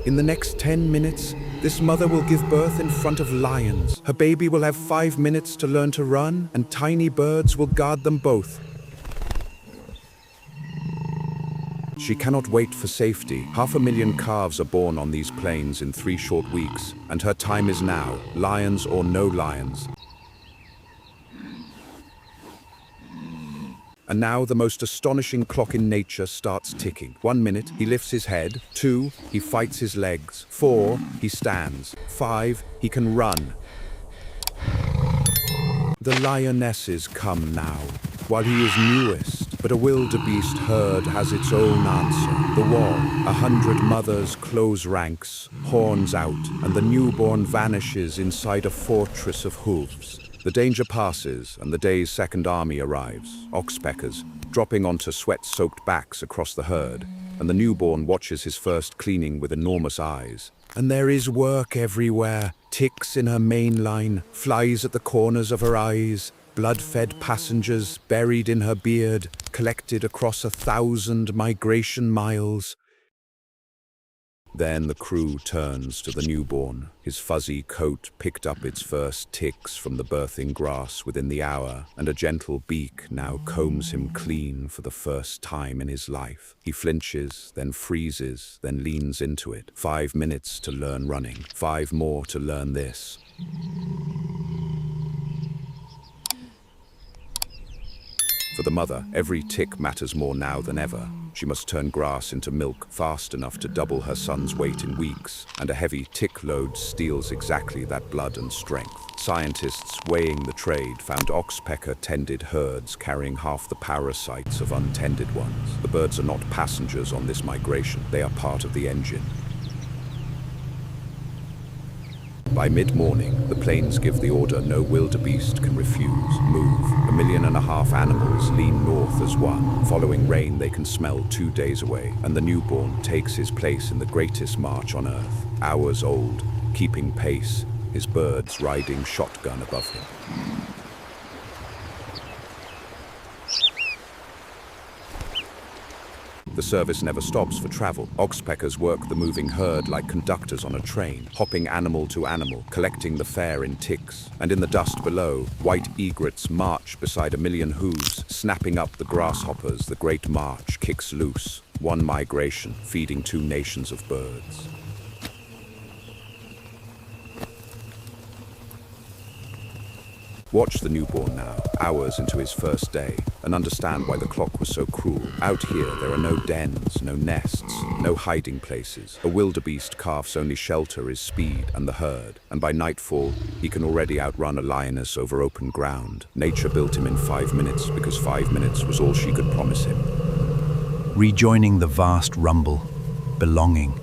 In the next 10 minutes, this mother will give birth in front of lions. Her baby will have 5 minutes to learn to run, and tiny birds will guard them both. She cannot wait for safety. 500,000 calves are born on these plains in 3 short weeks, and her time is now, lions or no lions. And now the most astonishing clock in nature starts ticking. 1 minute, he lifts his head. 2, he fights his legs. 4, he stands. 5, he can run. The lionesses come now, while he is newest, but a wildebeest herd has its own answer. The wall, 100 mothers close ranks, horns out, and the newborn vanishes inside a fortress of hooves. The danger passes, and the day's second army arrives, oxpeckers, dropping onto sweat-soaked backs across the herd, and the newborn watches his first cleaning with enormous eyes. And there is work everywhere, ticks in her main line, flies at the corners of her eyes, blood-fed passengers buried in her beard, collected across 1,000 migration miles. Then the crew turns to the newborn. His fuzzy coat picked up its first ticks from the birthing grass within the hour, and a gentle beak now combs him clean for the first time in his life. He flinches, then freezes, then leans into it. 5 minutes to learn running, 5 more to learn this. For the mother, every tick matters more now than ever. She must turn grass into milk fast enough to double her son's weight in weeks, and a heavy tick load steals exactly that blood and strength. Scientists weighing the trade found oxpecker-tended herds carrying half the parasites of untended ones. The birds are not passengers on this migration, they are part of the engine. By mid-morning, the plains give the order no wildebeest can refuse. Move. 1.5 million animals lean north as one. Following rain, they can smell 2 days away, and the newborn takes his place in the greatest march on earth. Hours old, keeping pace, his birds riding shotgun above him. The service never stops for travel. Oxpeckers work the moving herd like conductors on a train, hopping animal to animal, collecting the fare in ticks. And in the dust below, white egrets march beside 1 million hooves, snapping up the grasshoppers. The great march kicks loose. One migration, feeding 2 nations of birds. Watch the newborn now, hours into his first day, and understand why the clock was so cruel. Out here, there are no dens, no nests, no hiding places. A wildebeest calf's only shelter is speed and the herd, and by nightfall, he can already outrun a lioness over open ground. Nature built him in 5 minutes because 5 minutes was all she could promise him. Rejoining the vast rumble, belonging.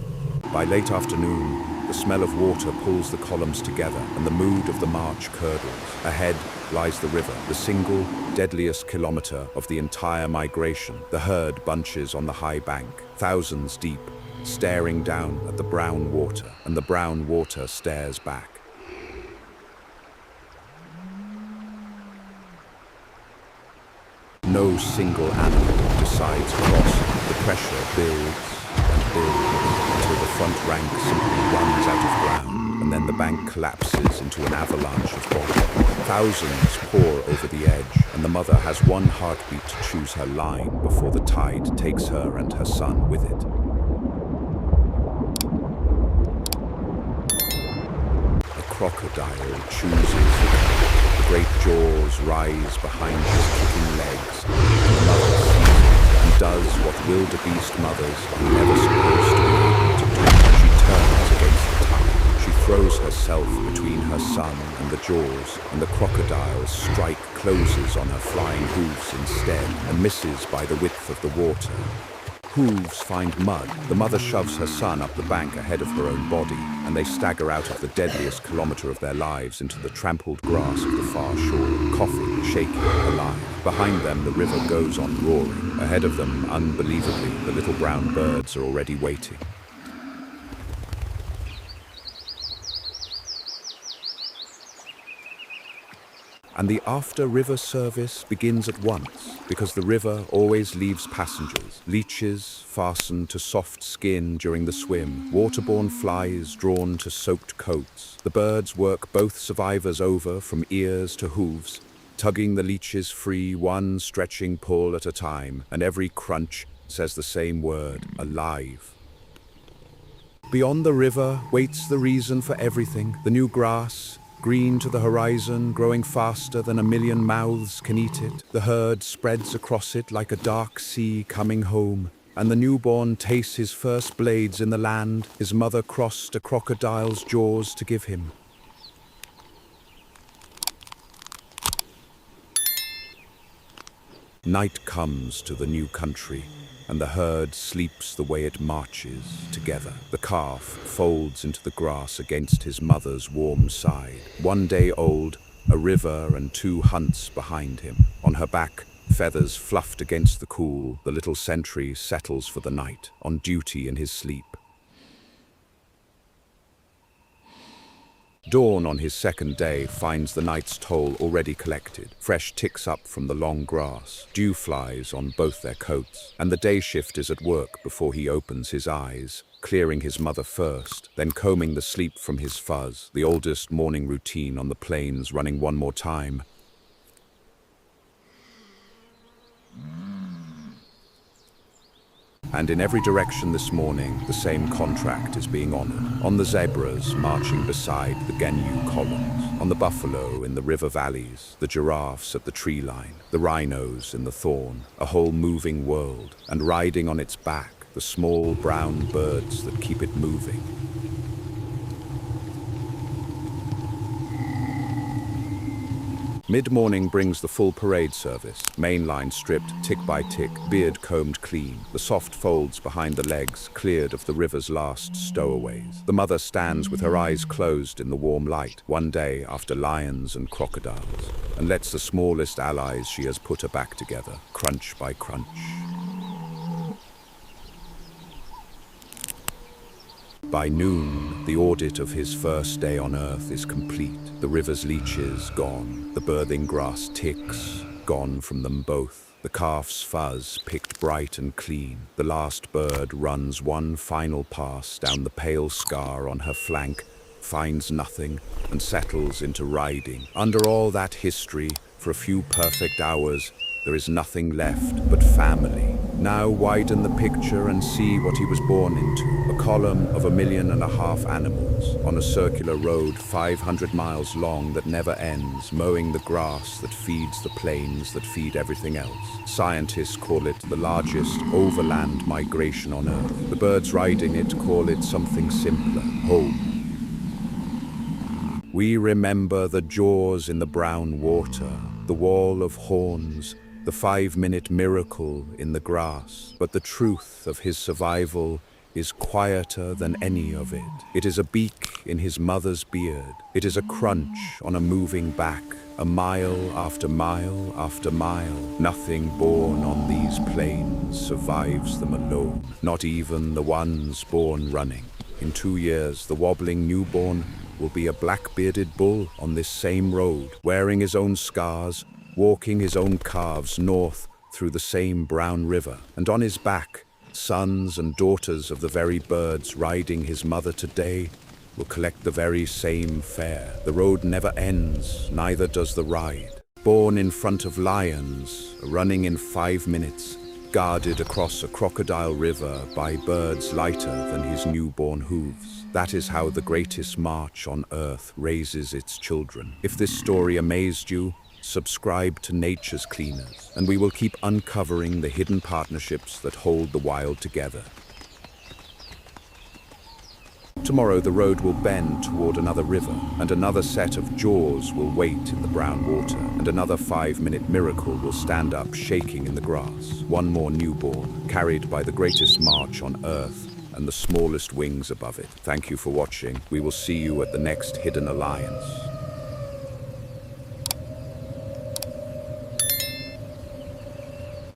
By late afternoon, the smell of water pulls the columns together, and the mood of the march curdles. Ahead lies the river, the single, deadliest kilometer of the entire migration. The herd bunches on the high bank, thousands deep, staring down at the brown water, and the brown water stares back. No single animal decides crossing. The pressure builds and builds until the front rank simply runs out of ground, and then the bank collapses into an avalanche of bodies. Thousands pour over the edge, and the mother has one heartbeat to choose her line before the tide takes her and her son with it. A crocodile chooses. The great jaws rise behind his kicking legs. The mother sees it and does what wildebeest mothers are never supposed to be able to do. She turns against the tide. She throws herself between her son and the jaws, and the crocodile's strike closes on her flying hooves instead and misses by the width of the water. Hooves find mud. The mother shoves her son up the bank ahead of her own body, and they stagger out of the deadliest kilometer of their lives into the trampled grass of the far shore, coughing, shaking, alive. Behind them, the river goes on roaring. Ahead of them, unbelievably, the little brown birds are already waiting. And the after-river service begins at once, because the river always leaves passengers. Leeches fastened to soft skin during the swim, waterborne flies drawn to soaked coats. The birds work both survivors over from ears to hooves, tugging the leeches free, one stretching pull at a time, and every crunch says the same word, alive. Beyond the river waits the reason for everything, the new grass, green to the horizon, growing faster than a million mouths can eat it. The herd spreads across it like a dark sea coming home, and the newborn tastes his first blades in the land his mother crossed a crocodile's jaws to give him. Night comes to the new country, and the herd sleeps the way it marches together. The calf folds into the grass against his mother's warm side. 1 day old, a river and 2 hunts behind him. On her back, feathers fluffed against the cool, the little sentry settles for the night, on duty in his sleep. Dawn on his 2nd day finds the night's toll already collected. Fresh ticks up from the long grass, dew flies on both their coats, and the day shift is at work before he opens his eyes, clearing his mother first, then combing the sleep from his fuzz, the oldest morning routine on the plains running one more time. And in every direction this morning, the same contract is being honored. On the zebras marching beside the Gnu columns, on the buffalo in the river valleys, the giraffes at the tree line, the rhinos in the thorn, a whole moving world, and riding on its back, the small brown birds that keep it moving. Mid-morning brings the full parade service, main line stripped tick by tick, beard combed clean, the soft folds behind the legs cleared of the river's last stowaways. The mother stands with her eyes closed in the warm light, 1 day after lions and crocodiles, and lets the smallest allies she has put her back together, crunch by crunch. By noon, the audit of his first day on Earth is complete. The river's leeches gone, the birthing grass ticks gone from them both. The calf's fuzz picked bright and clean. The last bird runs one final pass down the pale scar on her flank, finds nothing, and settles into riding. Under all that history, for a few perfect hours, there is nothing left but family. Now widen the picture and see what he was born into. A column of 1.5 million animals on a circular road 500 miles long that never ends, mowing the grass that feeds the plains that feed everything else. Scientists call it the largest overland migration on Earth. The birds riding it call it something simpler, home. We remember the jaws in the brown water, the wall of horns, the 5-minute miracle in the grass. But the truth of his survival is quieter than any of it. It is a beak in his mother's beard. It is a crunch on a moving back, a mile after mile after mile. Nothing born on these plains survives them alone, not even the ones born running. In 2 years, the wobbling newborn will be a black-bearded bull on this same road, wearing his own scars, walking his own calves north through the same brown river, and on his back, sons and daughters of the very birds riding his mother today will collect the very same fare. The road never ends, neither does the ride. Born in front of lions, running in 5 minutes, guarded across a crocodile river by birds lighter than his newborn hooves. That is how the greatest march on Earth raises its children. If this story amazed you, subscribe to Nature's Cleaners, and we will keep uncovering the hidden partnerships that hold the wild together. Tomorrow the road will bend toward another river, and another set of jaws will wait in the brown water, and another 5-minute miracle will stand up shaking in the grass. One more newborn, carried by the greatest march on Earth and the smallest wings above it. Thank you for watching. We will see you at the next Hidden Alliance.